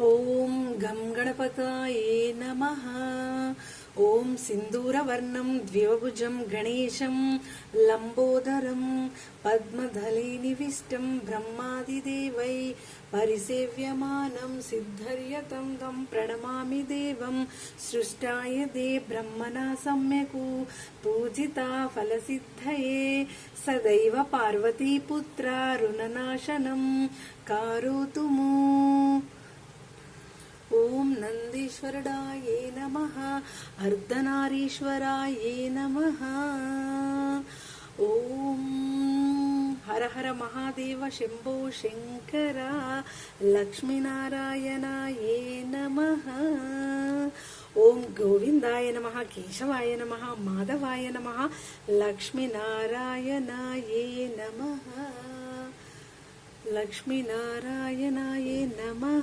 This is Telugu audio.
ఓం గం గణపతాయే నమః. ఓం సింధూరవర్ణం ద్వివభుజం గణేశం లంబోదరం పద్మధలేనివిష్టం బ్రహ్మాదిదేవై పరిసేవ్యమానం సిద్ధర్యతం తం ప్రణమామి దేవం సృష్టాయ దే బ్రహ్మణా సమ్యకు పూజితా ఫలసిద్ధయే సదైవ పార్వతీపుత్ర రుణనాశనం కారోతుము. ఓం నందీశ్వరుడాయే నమః. అర్ధనారీశ్వరాయే నమః. ఓం హర హర మహాదేవ శంభో శంకర లక్ష్మీనారాయణాయే నమః. ఓం గోవిందాయ నమః, కేశవాయ నమః, మాధవాయ నమః, లక్ష్మీనారాయణాయే నమః. లక్ష్మీనారాయణాయే నమః.